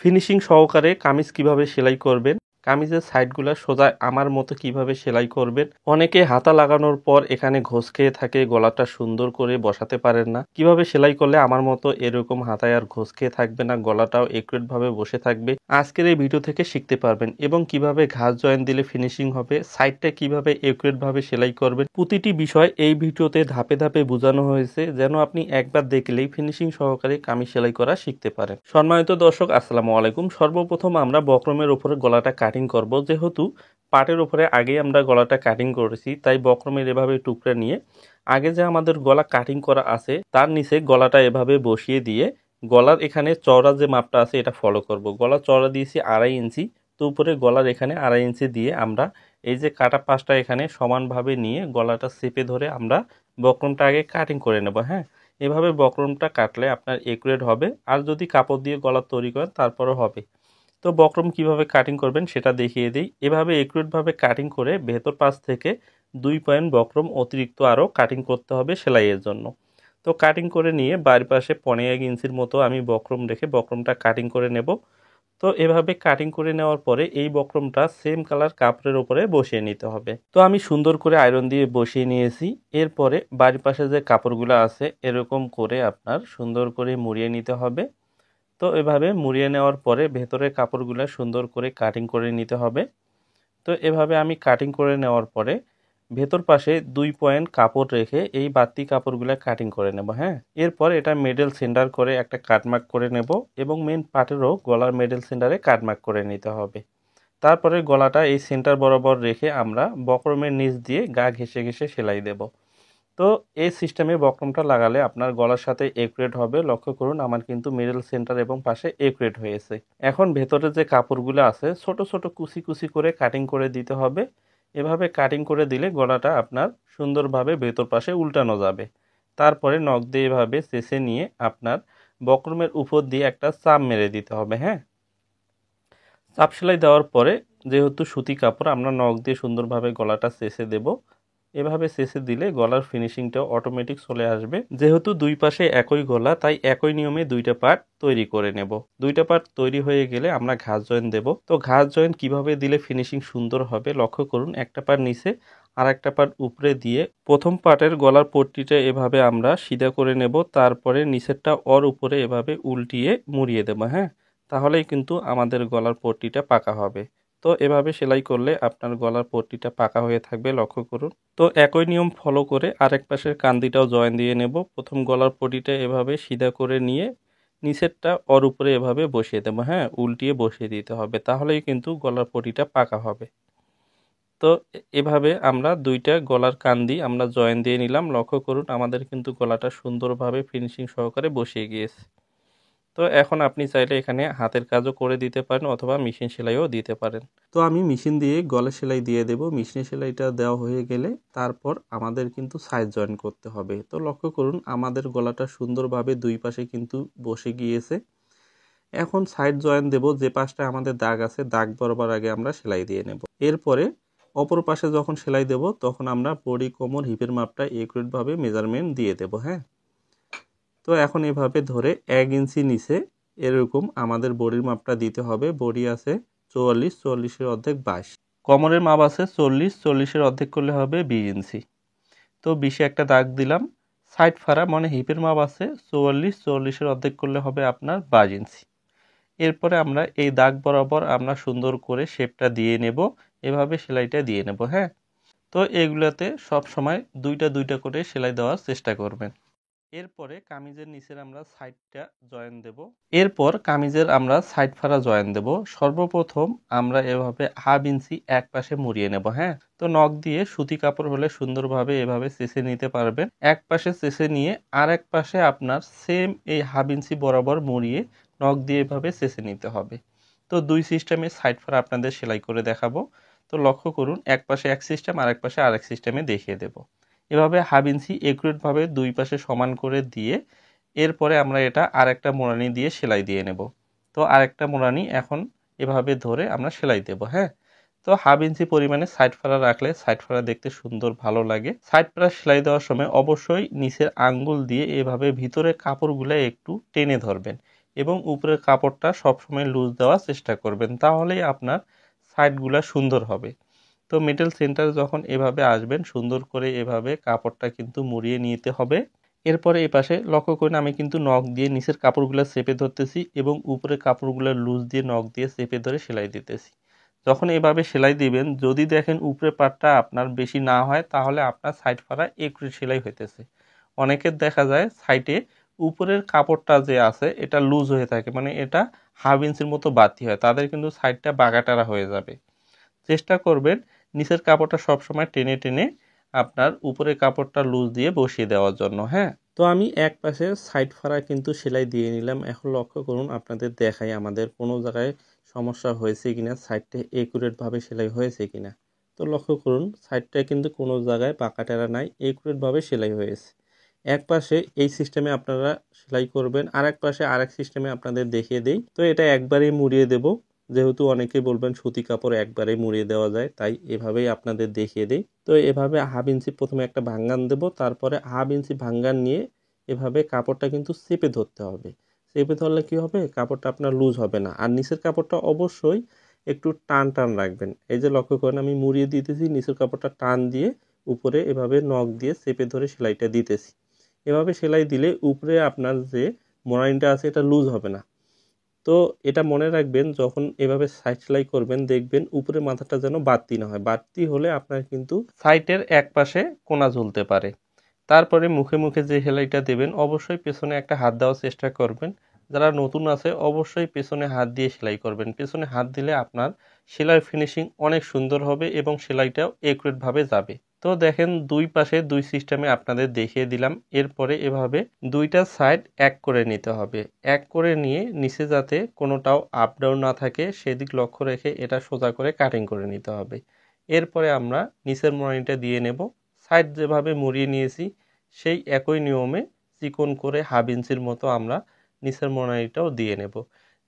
Finishing সহকারে কামিজ কিভাবে সেলাই করবেন, কামিজের সাইডগুলা সোজা আমার মতো কিভাবে সেলাই করবেন। অনেকে হাতা লাগানোর পর এখানে ঘোষ খেয়ে থাকে, গলাটা সুন্দর করে বসাতে পারেন না। কিভাবে সেলাই করলে আমার মতো এরকম হাতায় আর ঘোষ খেয়ে থাকবে না, গলাটাও একুরেট ভাবে বসে থাকবে, আজকের এই ভিডিও থেকে শিখতে পারবেন। এবং কিভাবে ঘাস জয়েন দিলে ফিনিশিং হবে, সাইডটা কিভাবে একুরেট ভাবে সেলাই করবেন, প্রতিটি বিষয় এই ভিডিওতে ধাপে ধাপে বোঝানো হয়েছে, যেন আপনি একবার দেখলেই ফিনিশিং সহকারে কামিজ সেলাই করা শিখতে পারেন। সম্মানিত দর্শক, আসসালামু আলাইকুম। সর্বপ্রথম আমরা বক্রমের উপরে গলাটা কাটিং করব। যেহেতু পাটের উপরে আগেই আমরা গলাটা কাটিং করেছি, তাই বক্রমের এভাবে টুকরা নিয়ে আগে যে আমাদের গলা কাটিং করা আছে তার নিচে গলাটা এভাবে বসিয়ে দিয়ে গলার এখানে চওড়া যে মাপটা আছে এটা ফলো করব। গলা চওড়া দিয়েছি 2.5 ইঞ্চি, তো উপরে গলার এখানে 2.5 ইঞ্চি দিয়ে আমরা এই যে কাটা পাশটা এখানে সমানভাবে নিয়ে গলাটা চেপে ধরে আমরা বক্রমটা আগে কাটিং করে নেব। হ্যাঁ, এভাবে বক্রমটা কাটলে আপনার একুরেট হবে। আর যদি কাপড় দিয়ে গলা তৈরি করেন তারপরও হবে। তো বক্রম কিভাবে কাটিং করবেন সেটা দেখিয়ে দিই। এভাবে একুরেটভাবে কাটিং করে ভেতর পাশ থেকে 2 পয়েন্ট বক্রম অতিরিক্ত আরও কাটিং করতে হবে সেলাইয়ের জন্য। তো কাটিং করে নিয়ে বাড়ির পাশে 15 ইঞ্চির মতো আমি বক্রম রেখে বক্রমটা কাটিং করে নেব। তো এভাবে কাটিং করে নেওয়ার পরে এই বক্রমটা সেম কালার কাপড়ের উপরে বসিয়ে নিতে হবে। তো আমি সুন্দর করে আয়রন দিয়ে বসিয়ে নিয়েছি। এরপরে বাড়ির পাশে যে কাপড়গুলো আছে এরকম করে আপনার সুন্দর করে মুড়িয়ে নিতে হবে। তো এভাবে মুড়িয়ে নেওয়ার পরে ভেতরের কাপড়গুলো সুন্দর করে কাটিং করে নিতে হবে। তো এভাবে আমি কাটিং করে নেওয়ার পরে ভেতর পাশে 2 পয়েন্ট কাপড় রেখে এই বাড়তি কাপড়গুলো কাটিং করে নেব। হ্যাঁ, এরপর এটা মিডল সেন্টার করে একটা কাটমার্ক করে নেব এবং মেন পার্টেরও গলার মিডল সেন্টারে কাটমার্ক করে নিতে হবে। তারপরে গলাটা এই সেন্টার বরাবর রেখে আমরা বক্রমের নিচ দিয়ে গা ঘেঁষে ঘেঁষে সেলাই দেব। তো এই সিস্টেমে বক্রমটা লাগালে আপনার গলার সাথে একুরেট হবে। লক্ষ্য করুন আমার কিন্তু মিডল সেন্টার এবং পাশে একুরেট হয়েছে। এখন ভেতরে যে কাপড়গুলো আছে ছোট ছোট কুচি কুচি করে কাটিং করে দিতে হবে। এভাবে কাটিং করে দিলে গলাটা আপনার সুন্দরভাবে ভেতর পাশে উল্টানো যাবে। তারপরে নখ দিয়ে এভাবে চেঁচে নিয়ে আপনার বক্রমের উপর দিয়ে একটা চাপ মেরে দিতে হবে। হ্যাঁ, চাপ সেলাই দেওয়ার পরে যেহেতু সুতি কাপড় আমরা নখ দিয়ে সুন্দরভাবে গলাটা চেঁচে দেব। এভাবে চেঁচে দিলে গলার ফিনিশিংটা অটোমেটিক চলে আসবে। যেহেতু দুই পাশে একই গলা, তাই একই নিয়মে দুইটা পার্ট তৈরি করে নেব। দুইটা পার্ট তৈরি হয়ে গেলে আমরা ঘাস জয়েন দেব। তো ঘাস জয়েন কিভাবে দিলে ফিনিশিং সুন্দর হবে লক্ষ্য করুন। একটা পার্ট নিচে আর একটা পার্ট উপরে দিয়ে প্রথম পার্টের গলার পট্টিটা এভাবে আমরা সিধা করে নেব। তারপরে নিচেরটা ওর উপরে এভাবে উল্টিয়ে মুড়িয়ে দেব। হ্যাঁ, তাহলেই কিন্তু আমাদের গলার পট্টিটা পাকা হবে। তো এভাবে সেলাই করলে আপনার গলার পট্টিটা পাকা হয়ে থাকবে, লক্ষ্য করুন। তো একই নিয়ম ফলো করে আরেক পাশের কান্দিটাও জয়েন দিয়ে নেব। প্রথম গলার পট্টিটা এভাবে সিধা করে নিয়ে নিচেরটা ওর উপরে এভাবে বসিয়ে দেবো। হ্যাঁ, উল্টিয়ে বসিয়ে দিতে হবে, তাহলেই কিন্তু গলার পট্টিটা পাকা হবে। তো এভাবে আমরা দুইটা গলার কান্দি আমরা জয়েন দিয়ে নিলাম। লক্ষ্য করুন আমাদের কিন্তু গলাটা সুন্দরভাবে ফিনিশিং সহকারে বসিয়ে গিয়েছে। তো এখন আপনি চাইলে এখানে হাতের কাজও করে দিতে পারেন অথবা মেশিন সেলাইও দিতে পারেন। তো আমি মেশিন দিয়ে গলা সেলাই দিয়ে দেব। মেশিনে সেলাইটা দেওয়া হয়ে গেলে তারপর আমাদের কিন্তু সাইড জয়েন করতে হবে। তো লক্ষ্য করুন আমাদের গলাটা সুন্দরভাবে দুই পাশে কিন্তু বসে গিয়েছে। এখন সাইড জয়েন দেব। যে পাশটা আমাদের দাগ আছে দাগ বরাবর আগে আমরা সেলাই দিয়ে নেব। এরপরে অপর পাশে যখন সেলাই দেব তখন আমরা বডি কোমর হিপের মাপটা একুরেটভাবে মেজারমেন্ট দিয়ে দেব। হ্যাঁ, তো এখন এভাবে ধরে 1 ইঞ্চি নিচে এরকম আমাদের বডির মাপটা দিতে হবে। বডি আছে 44, 44-এর অর্ধেক 22, কোমরের মাপ আছে 40, 40-এর অর্ধেক করলে হবে 20 ইঞ্চি। তো 20-এ একটা দাগ দিলাম। সাইড ফাড়া মানে হিপের মাপ আছে 44, 44-এর অর্ধেক করলে হবে আপনার 22 ইঞ্চি। এরপরে আমরা এই দাগ বরাবর আমরা সুন্দর করে শেপটা দিয়ে নেব। এভাবে সেলাইটা দিয়ে নেব। হ্যাঁ, তো এগুলাতে সব সময় দুইটা দুইটা করে সেলাই দেওয়ার চেষ্টা করবেন। এরপরে কামিজের নিচের আমরা সাইডটা জয়েন দেব। এরপর কামিজের আমরা সাইড ফাড়া জয়েন দেব। সর্বপ্রথম আমরা এভাবে হাফ ইঞ্চি এক পাশে মুড়িয়ে নেব। হ্যাঁ, তো নখ দিয়ে সুতি কাপড় হলে সুন্দরভাবে এভাবে চেঁচে নিতে পারবেন। এক পাশে চেঁচে নিয়ে আর এক পাশে আপনার সেম এই হাফ ইঞ্চি বরাবর মুড়িয়ে নখ দিয়ে এভাবে চেঁচে নিতে হবে। তো দুই সিস্টেমে সাইড ফাড়া আপনাদের সেলাই করে দেখাবো। তো লক্ষ্য করুন এক পাশে এক সিস্টেম আর এক পাশে আরেক সিস্টেমে দেখিয়ে দেব। এভাবে হাফ ইঞ্চি একুরেটভাবে দুই পাশে সমান করে দিয়ে এরপরে আমরা এটা আরেকটা মোড়ানি দিয়ে সেলাই দিয়ে নেব। তো আরেকটা মোড়ানি এখন এভাবে ধরে আমরা সেলাই দেব। হ্যাঁ, তো হাফ ইঞ্চি পরিমাণে সাইড ফাড়া রাখলে সাইড ফাড়া দেখতে সুন্দর ভালো লাগে। সাইড ফাড়া সেলাই দেওয়ার সময় অবশ্যই নিচের আঙ্গুল দিয়ে এভাবে ভিতরে কাপড়গুলো একটু টেনে ধরবেন। এবং উপরের কাপড়টা সবসময় লুজ দেওয়ার চেষ্টা করবেন, তাহলেই আপনার সাইডগুলা সুন্দর হবে। তো মিডল সেন্টার যখন এভাবে আসবেন, সুন্দর করে এভাবে কাপড়টা কিন্তু মুড়িয়ে নিতে হবে। এরপরে এই পাশে লক্ষ্য করুন, আমি কিন্তু নখ দিয়ে নিচের কাপড়গুলো চেপে ধরতেছি এবং উপরের কাপড়গুলো লুজ দিয়ে নখ দিয়ে চেপে ধরে সেলাই দিতেছি। যখন এভাবে সেলাই দিবেন, যদি দেখেন উপরের পাটটা আপনার বেশি না হয়, তাহলে আপনার সাইড ফাড়া একুরেট সেলাই হইতেছে। অনেকের দেখা যায় সাইডে উপরের কাপড়টা যে আছে এটা লুজ হয়ে থাকে, মানে এটা হাফ ইঞ্চির মতো বাড়তি হয়, তাদের কিন্তু সাইডটা বাগাটারা হয়ে যাবে। চেষ্টা করবেন নিচের কাপড়টা সবসময় টেনে টেনে আপনার উপরের কাপড়টা লুজ দিয়ে বসিয়ে দেওয়ার জন্য। হ্যাঁ, তো আমি এক পাশে সাইড ফাড়া কিন্তু সেলাই দিয়ে নিলাম। এখন লক্ষ্য করুন, আপনাদের দেখাই আমাদের কোনো জায়গায় সমস্যা হয়েছে কিনা, সাইডটা একুরেটভাবে সেলাই হয়েছে কিনা। তো লক্ষ্য করুন, সাইডটা কিন্তু কোনো জায়গায় বাঁকা টেরা নাই, একুরেটভাবে সেলাই হয়েছে। এক পাশে এই সিস্টেমে আপনারা সেলাই করবেন, আর এক পাশে আরেক সিস্টেমে আপনাদের দেখিয়ে দেই। তো এটা একবারেই মুড়িয়ে দেব, যেহেতু অনেকেই বলবেন সুতি কাপড় একবারেই মুড়িয়ে দেওয়া যায়, তাই এভাবেই আপনাদের দেখিয়ে দেই। তো এভাবে হাফ ইঞ্চি প্রথমে একটা ভাঙ্গান দেব, তারপরে হাফ ইঞ্চি ভাঙ্গান নিয়ে এভাবে কাপড়টা কিন্তু চেপে ধরতে হবে। চেপে ধরলে কি হবে, কাপড়টা আপনার লুজ হবে না। আর নিচের কাপড়টা অবশ্যই একটু টান টান রাখবেন। এই যে লক্ষ্য করেন, আমি মুড়িয়ে দিতেছি, নিচের কাপড়টা টান দিয়ে উপরে এভাবে নখ দিয়ে চেপে ধরে সেলাইটা দিতেছি। এভাবে সেলাই দিলে উপরে আপনার যে মোড়ানিটা আছে এটা লুজ হবে না। তো এটা মনে রাখবেন, যখন এভাবে সাইড সেলাই করবেন দেখবেন উপরে মাথাটা যেন বাড়তি না হয়। বাড়তি হলে আপনার কিন্তু সাইডের এক পাশে কোনা ঝুলতে পারে। তারপরে মুখে মুখে যে সেলাইটা দেবেন, অবশ্যই পেছনে একটা হাত দেওয়ার চেষ্টা করবেন। যারা নতুন আছে অবশ্যই পেছনে হাত দিয়ে সেলাই করবেন। পেছনে হাত দিলে আপনার সেলাই ফিনিশিং অনেক সুন্দর হবে এবং সেলাইটাও একুরেটভাবে যাবে। তো দেখেন, দুই পাশে দুই সিস্টেমে আপনাদের দেখিয়ে দিলাম। এরপরে এভাবে দুইটা সাইড এক করে নিতে হবে। এক করে নিয়ে নিচে যাতে কোনোটাও আপ ডাউন না থাকে সেদিক লক্ষ্য রেখে এটা সোজা করে কাটিং করে নিতে হবে। এরপরে আমরা নিচের মোড়ানিটা দিয়ে নেব। সাইড যেভাবে মুড়িয়ে নিয়েছি সেই একই নিয়মে চিকন করে হাফ ইঞ্চির মতো আমরা নিচের মোড়ানিটাও দিয়ে নেব।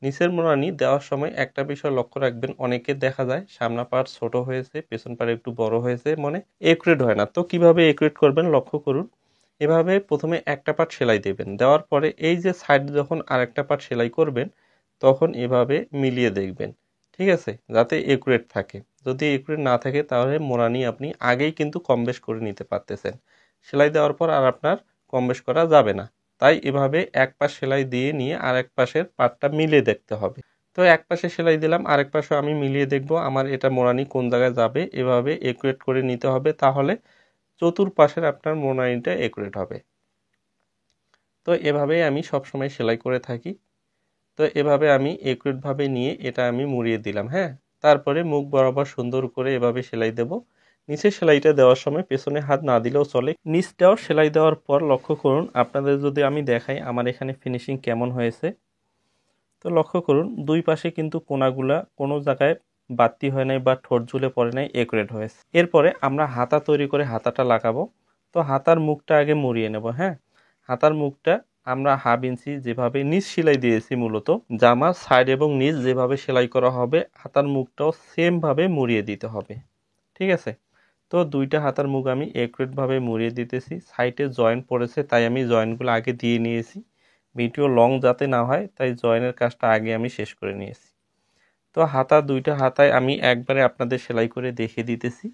নিচের মোড়ানি দেওয়ার সময় একটা বিষয় লক্ষ্য রাখবেন, অনেকের দেখা যায় সামনা পার্ট ছোট হয়েছে, পেছন পার্ট একটু বড় হয়েছে, মানে একুরেট হয় না। তো কিভাবে একুরেট করবেন লক্ষ্য করুন। এভাবে প্রথমে একটা পার্ট সেলাই দেবেন, দেওয়ার পরে এই যে সাইড যখন আরেকটা পার্ট সেলাই করবেন তখন এভাবে মিলিয়ে দেখবেন, ঠিক আছে, যাতে একুরেট থাকে। যদি একুরেট না থাকে তাহলে মোড়ানি আপনি আগেই কিন্তু কম বেশ করে নিতে পারতেছেন। সেলাই দেওয়ার পর আর আপনার কম বেশ করা যাবে না। তাই এভাবে এক পাশ সেলাই দিয়ে নিয়ে আরেক পাশের পার্টটা মিলিয়ে দেখতে হবে। তো এক পাশে সেলাই দিলাম, আরেক পাশে আমি মিলিয়ে দেখব আমার এটা মোড়ানি কোন জায়গায় যাবে। এভাবে একুরেট করে নিতে হবে, তাহলে চতুর্পাশের আপনার মোড়ানিটা একুরেট হবে। তো এভাবেই আমি সবসময় সেলাই করে থাকি। তো এভাবে আমি একুরেটভাবে নিয়ে এটা আমি মুড়িয়ে দিলাম। হ্যাঁ, তারপরে মুখ বরাবর সুন্দর করে এভাবে সেলাই দেব। নিচের সেলাইটা দেওয়ার সময় পেছনে হাত না দিলেও চলে। নিচটাও সেলাই দেওয়ার পর লক্ষ্য করুন, আপনাদের যদি আমি দেখাই আমার এখানে ফিনিশিং কেমন হয়েছে। তো লক্ষ্য করুন, দুই পাশে কিন্তু কোনাগুলা কোনো জায়গায় বাড়তি হয় নাই বা ঠোঁট ঝুলে পড়ে নাই, একুরেট হয়েছে। এরপরে আমরা হাতা তৈরি করে হাতাটা লাগাবো। তো হাতার মুখটা আগে মুড়িয়ে নেব। হ্যাঁ, হাতার মুখটা আমরা হাফ ইঞ্চি যেভাবে নিচ সেলাই দিয়েছি, মূলত জামার সাইড এবং নিচ যেভাবে সেলাই করা হবে হাতার মুখটাও সেম ভাবে মুড়িয়ে দিতে হবে, ঠিক আছে। তো দুইটা হাতার মুখ আমি একুরেটভাবে মুড়িয়ে দিতেছি। সাইডে জয়েন্ট পড়েছে তাই আমি জয়েন্টগুলো আগে দিয়ে নিয়েছি। ভিডিও লং যাতে না হয় তাই জয়েনের কাজটা আগে আমি শেষ করে নিয়েছি। তো হাতা দুইটা হাতায় আমি একবারে আপনাদের সেলাই করে দেখিয়ে দিতেছি।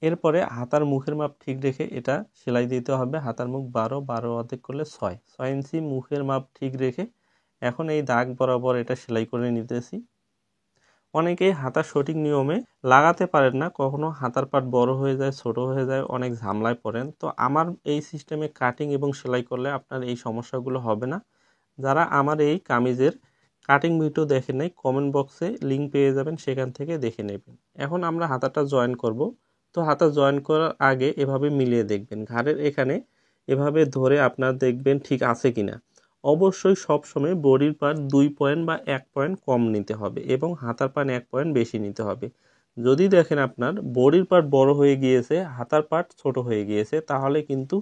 এরপরে হাতার মুখের মাপ ঠিক রেখে এটা সেলাই দিতে হবে। হাতার মুখ 12, 12 অর্ধেক করলে 6 ইঞ্চি মুখের মাপ ঠিক রেখে এখন এই দাগ বরাবর এটা সেলাই করে নিতেছি। অনেকেই হাতার সঠিক নিয়মে লাগাতে পারেন না, কখনো হাতার পাট বড় হয়ে যায়, ছোট হয়ে যায়, অনেক ঝামেলায় পড়েন। তো আমার এই সিস্টেমে কাটিং এবং সেলাই করলে আপনার এই সমস্যাগুলো হবে না। যারা আমার এই কামিজের কাটিং ভিডিও দেখেন নাই, কমেন্ট বক্সে লিঙ্ক পেয়ে যাবেন, সেখান থেকে দেখে নেবেন। এখন আমরা হাতাটা জয়েন করব। তো হাতা জয়েন করার আগে এভাবে মিলিয়ে দেখবেন, ঘাড়ের এখানে এভাবে ধরে আপনার দেখবেন ঠিক আছে কিনা। অবশ্যই সবসময় বডির পার্ট 2 পয়েন্ট বা 1 পয়েন্ট কম নিতে হবে এবং হাতার পার্ট 1 পয়েন্ট বেশি নিতে হবে। যদি দেখেন আপনার বডির পার্ট বড় হয়ে গিয়েছে, হাতার পার্ট ছোট হয়ে গিয়েছে, তাহলে কিন্তু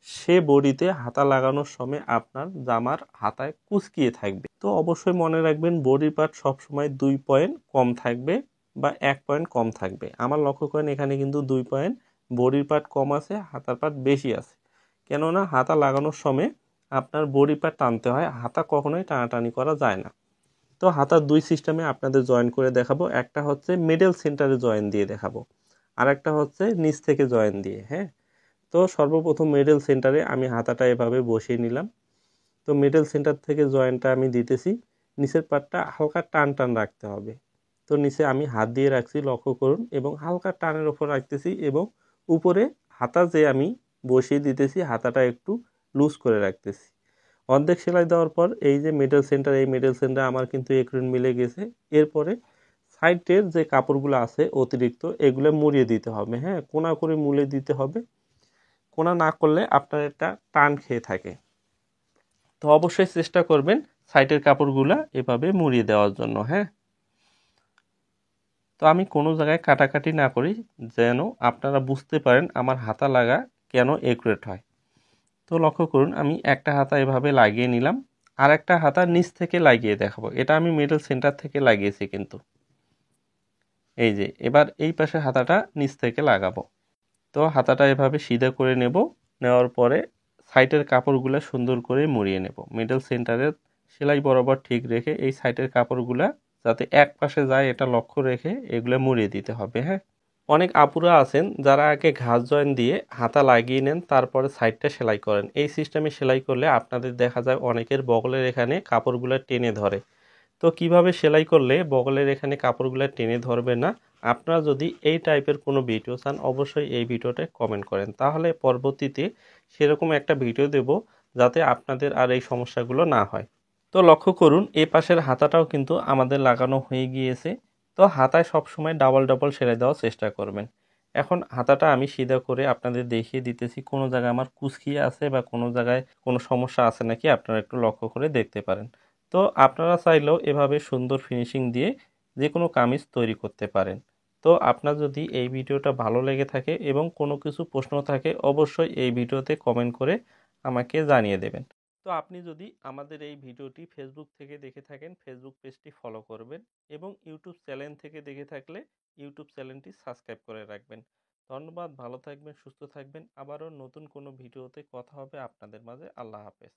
সে বডিতে হাতা লাগানোর সময় আপনার জামার হাতায় কুঁচকিয়ে থাকবে। তো অবশ্যই মনে রাখবেন বডির পার্ট সবসময় 2 পয়েন্ট কম থাকবে বা 1 পয়েন্ট কম থাকবে। আমার লক্ষ্য করেন এখানে কিন্তু 2 পয়েন্ট বডির পার্ট কম আছে, হাতার পার্ট বেশি আছে। কেননা হাতা লাগানোর সময় আপনার বডি পার্ট টানতে হয়, হাতা কখনোই টানাটানি করা যায় না। তো হাতার 2 সিস্টেমে আপনাদের জয়েন করে দেখাবো। একটা হচ্ছে মিডল সেন্টারে জয়েন দিয়ে দেখাবো, আর একটা হচ্ছে নিচ থেকে জয়েন দিয়ে। হ্যাঁ, তো সর্বপ্রথম মিডল সেন্টারে আমি হাতাটা এভাবে বসিয়ে নিলাম। তো মিডল সেন্টার থেকে জয়েনটা আমি দিতেছি, নিচের পাটটা হালকা টান টান রাখতে হবে। তো নিচে আমি হাত দিয়ে রাখছি, লক্ষ্য করুন, এবং হালকা টানের ওপর রাখতেছি, এবং উপরে হাতা যে আমি বসিয়ে দিতেছি হাতাটা একটু লুজ করে রাখতেছি। অর্ধেক সেলাই দেওয়ার পর এই যে মিডল সেন্টার, এই মিডল সেন্টার আমার কিন্তু একটু মিলে গেছে। এরপরে সাইডের যে কাপড়গুলো আছে অতিরিক্ত, এগুলো মুড়িয়ে দিতে হবে। হ্যাঁ, কোনা করে মুড়ে দিতে হবে, কোনা না করলে আপনার এটা টান খেয়ে থাকে। তো অবশ্যই চেষ্টা করবেন সাইডের কাপড়গুলা এভাবে মুড়িয়ে দেওয়ার জন্য। হ্যাঁ, তো আমি কোনো জায়গায় কাটাকাটি না করি, যেন আপনারা বুঝতে পারেন আমার হাতা লাগা কেন একুরেট হয়। তো লক্ষ্য করুন, আমি একটা হাতা এভাবে লাগিয়ে নিলাম, আর একটা হাতা নিচ থেকে লাগিয়ে দেখাবো। এটা আমি মিডল সেন্টার থেকে লাগিয়েছি কিন্তু। এই যে এবার এই পাশে হাতাটা নিচ থেকে লাগাবো। তো হাতাটা এভাবে সিধা করে নেব, নেওয়ার পরে সাইডের কাপড়গুলো সুন্দর করে মুড়িয়ে নেব। মিডল সেন্টারের সেলাই বরাবর ঠিক রেখে এই সাইডের কাপড়গুলা যাতে এক পাশে যায় এটা লক্ষ্য রেখে এগুলো মুড়িয়ে দিতে হবে। হ্যাঁ, অনেক আপুরা আছেন যারা আগে ঘাস জয়েন দিয়ে হাতা লাগিয়ে নেন, তারপরে সাইডটা সেলাই করেন। এই সিস্টেমে সেলাই করলে আপনাদের দেখা যায় অনেকের বগলের এখানে কাপড়গুলো টেনে ধরে। তো কিভাবে সেলাই করলে বগলের এখানে কাপড়গুলো টেনে ধরবে না, আপনারা যদি এই টাইপের কোনো ভিডিও চান অবশ্যই এই ভিডিওতে কমেন্ট করেন, তাহলে পরবর্তীতে সেরকম একটা ভিডিও দেব যাতে আপনাদের আর এই সমস্যাগুলো না হয়। তো লক্ষ্য করুন, এই পাশের হাতাটাও কিন্তু আমাদের লাগানো হয়ে গিয়েছে। তো হাতায় সবসময় ডাবল ডাবল সেলাই দেওয়ার চেষ্টা করবেন। এখন হাতাটা আমি সিধা করে আপনাদের দেখিয়ে দিতেছি, কোনো জায়গায় আমার কুচকিয়ে আছে বা কোনো জায়গায় কোনো সমস্যা আছে নাকি আপনারা একটু লক্ষ্য করে দেখতে পারেন। তো আপনারা চাইলেও এভাবে সুন্দর ফিনিশিং দিয়ে যে কোনো কামিজ তৈরি করতে পারেন। তো আপনার যদি এই ভিডিওটা ভালো লেগে থাকে এবং কোনো কিছু প্রশ্ন থাকে অবশ্যই এই ভিডিওতে কমেন্ট করে আমাকে জানিয়ে দেবেন। তো আপনি যদি আমাদের এই ভিডিওটি ফেসবুক থেকে দেখে থাকেন ফেসবুক পেজটি ফলো করবেন, এবং ইউটিউব চ্যানেল থেকে দেখে থাকলে ইউটিউব চ্যানেলটি সাবস্ক্রাইব করে রাখবেন। ধন্যবাদ, ভালো থাকবেন, সুস্থ থাকবেন। আবারও নতুন কোনো ভিডিওতে কথা হবে আপনাদের মাঝে। আল্লাহ হাফেজ।